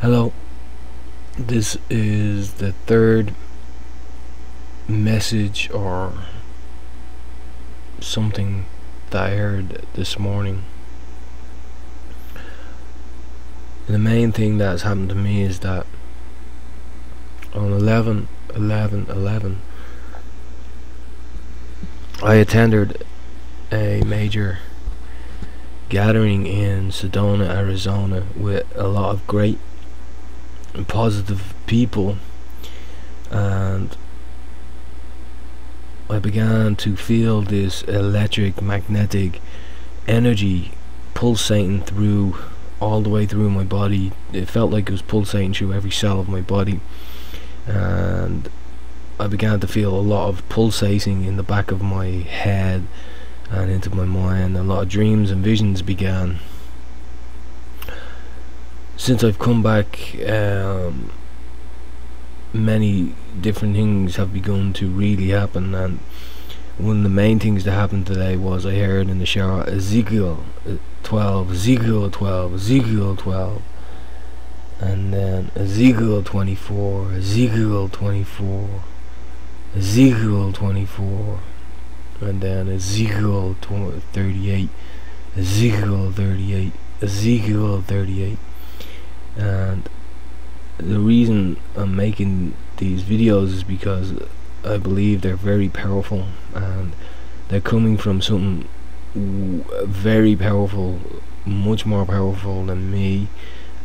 Hello, this is the third message or something that I heard this morning. And the main thing that's happened to me is that on 11/11/11 I attended a major gathering in Sedona, Arizona with a lot of great and positive people, and I began to feel this electric magnetic energy pulsating through all the way through my body. It felt like it was pulsating through every cell of my body, and I began to feel a lot of pulsating in the back of my head and into my mind. A lot of dreams and visions began. Since I've come back, many different things have begun to really happen, and one of the main things that happened today was I heard in the shower Ezekiel 12, Ezekiel 12, Ezekiel 12, and then Ezekiel 24, Ezekiel 24, Ezekiel 24, and then Ezekiel 38, Ezekiel 38, Ezekiel 38. And the reason I'm making these videos is because I believe they're very powerful, and they're coming from something very powerful, much more powerful than me,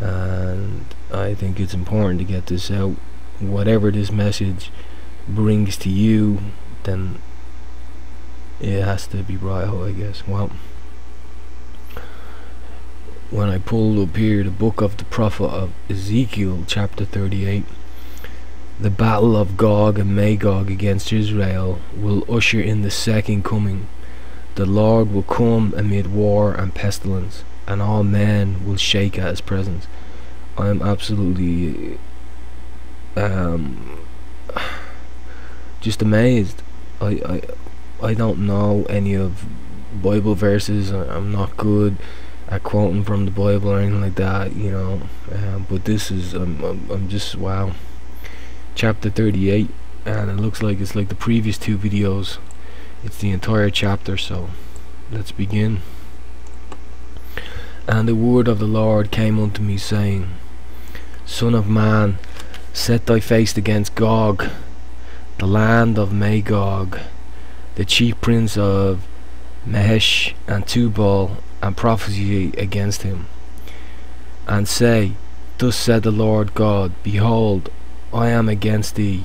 and I think it's important to get this out. Whatever this message brings to you, then it has to be brought out, I guess. Well, when I pulled up here the book of the prophet of Ezekiel chapter 38, the battle of Gog and Magog against Israel will usher in the second coming. The Lord will come amid war and pestilence, and all men will shake at his presence. I am absolutely just amazed. I don't know any of Bible verses. I'm not good at quoting from the Bible or anything like that, you know, but this is I'm just wow. Chapter 38, and it looks like it's like the previous two videos. It's the entire chapter, so let's begin. And the word of the Lord came unto me, saying, Son of man, set thy face against Gog, the land of Magog, the chief prince of Mahesh and Tubal, and prophesy against him, and say, Thus said the Lord God, Behold, I am against thee,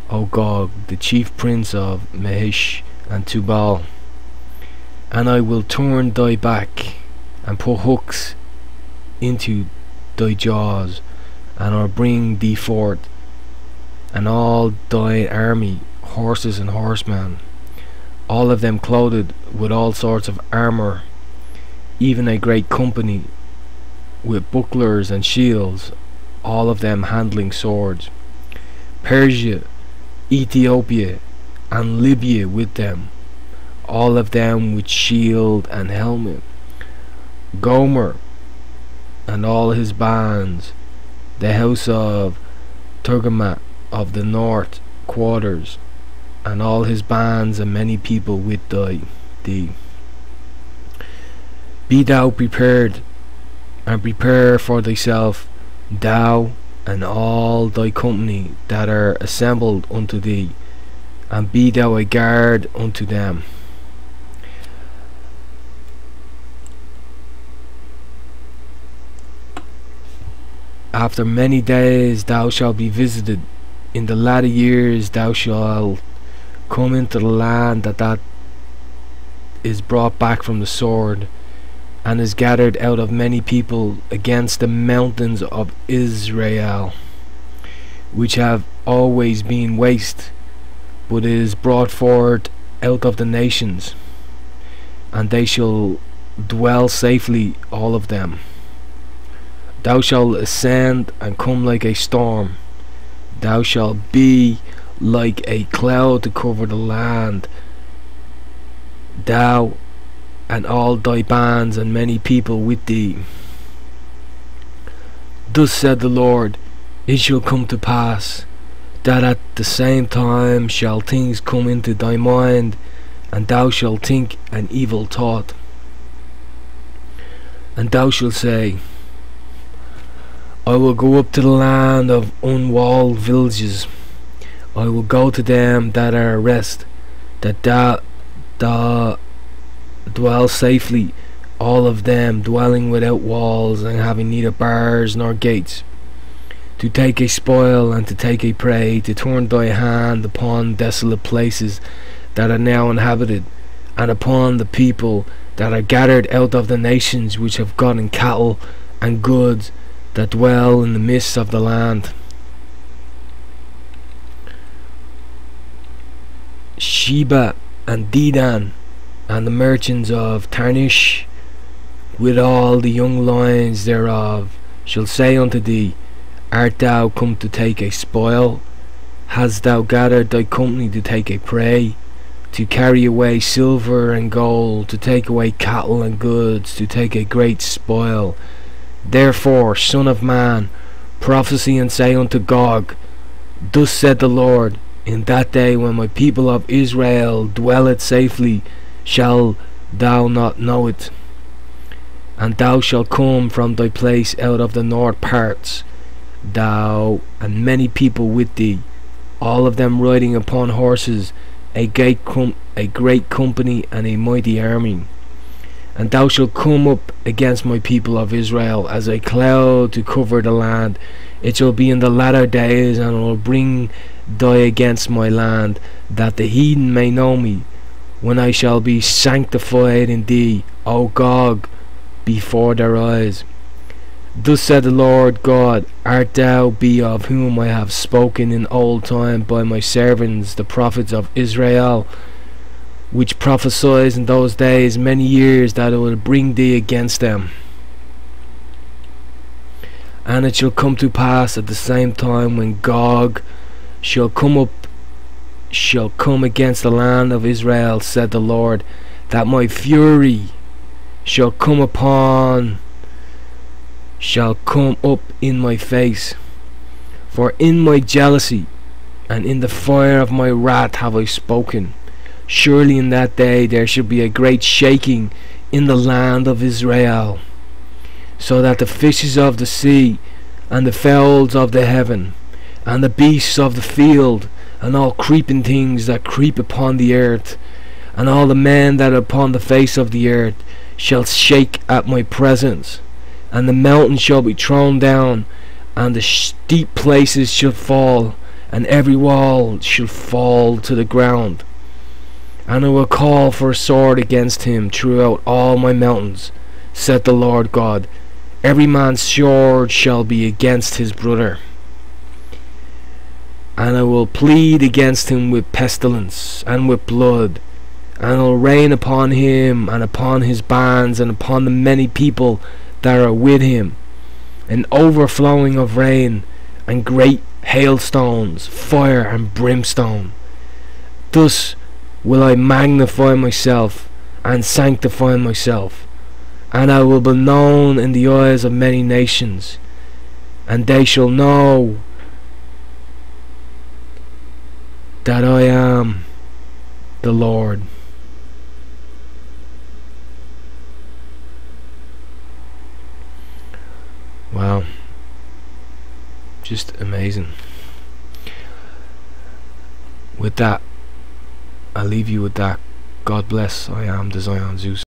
O Gog, the chief prince of Mahesh and Tubal, and I will turn thy back, and put hooks into thy jaws, and I'll bring thee forth, and all thy army, horses and horsemen, all of them clothed with all sorts of armour, even a great company with bucklers and shields, all of them handling swords. Persia, Ethiopia, and Libya with them, all of them with shield and helmet. Gomer and all his bands, the house of Turgamat of the north quarters, and all his bands, and many people with thee. Be thou prepared, and prepare for thyself, thou and all thy company that are assembled unto thee, and be thou a guard unto them. After many days thou shalt be visited. In the latter years thou shalt come into the land that is brought back from the sword, and is gathered out of many people against the mountains of Israel, which have always been waste, but is brought forth out of the nations, and they shall dwell safely, all of them. Thou shalt ascend and come like a storm, thou shalt be like a cloud to cover the land, thou and all thy bands and many people with thee. Thus said the Lord, it shall come to pass, that at the same time shall things come into thy mind, and thou shalt think an evil thought. And thou shalt say, I will go up to the land of unwalled villages. I will go to them that are at rest, that dwell safely, all of them dwelling without walls, and having neither bars nor gates, to take a spoil and to take a prey, to turn thy hand upon desolate places that are now inhabited, and upon the people that are gathered out of the nations which have gotten cattle and goods, that dwell in the midst of the land. Sheba and Dedan and the merchants of Tarshish, with all the young lions thereof, shall say unto thee, art thou come to take a spoil? Hast thou gathered thy company to take a prey, to carry away silver and gold, to take away cattle and goods, to take a great spoil? Therefore, son of man, prophesy and say unto Gog, thus said the Lord, in that day when my people of Israel dwelleth safely, shall thou not know it? And thou shalt come from thy place out of the north parts, thou and many people with thee, all of them riding upon horses, a great company and a mighty army. And thou shalt come up against my people of Israel as a cloud to cover the land. It shall be in the latter days, and I will bring thee against my land, that the heathen may know me, when I shall be sanctified in thee, O Gog, before their eyes. Thus said the Lord God, art thou be of whom I have spoken in old time by my servants the prophets of Israel, which prophesied in those days many years, that I will bring thee against them. And it shall come to pass at the same time, when Gog shall come against the land of Israel, said the Lord, that my fury shall come up in my face. For in my jealousy and in the fire of my wrath have I spoken. Surely in that day there shall be a great shaking in the land of Israel, so that the fishes of the sea, and the fowls of the heaven, and the beasts of the field, and all creeping things that creep upon the earth, and all the men that are upon the face of the earth, shall shake at my presence. And the mountains shall be thrown down, and the steep places shall fall, and every wall shall fall to the ground. And I will call for a sword against him throughout all my mountains, said the Lord God. Every man's sword shall be against his brother. And I will plead against him with pestilence and with blood, and I will rain upon him and upon his bands and upon the many people that are with him, an overflowing of rain and great hailstones, fire and brimstone. Thus will I magnify myself and sanctify myself, and I will be known in the eyes of many nations, and they shall know that I am the Lord. Wow, just amazing. With that, I'll leave you with that. God bless. I am the Zion Zeus.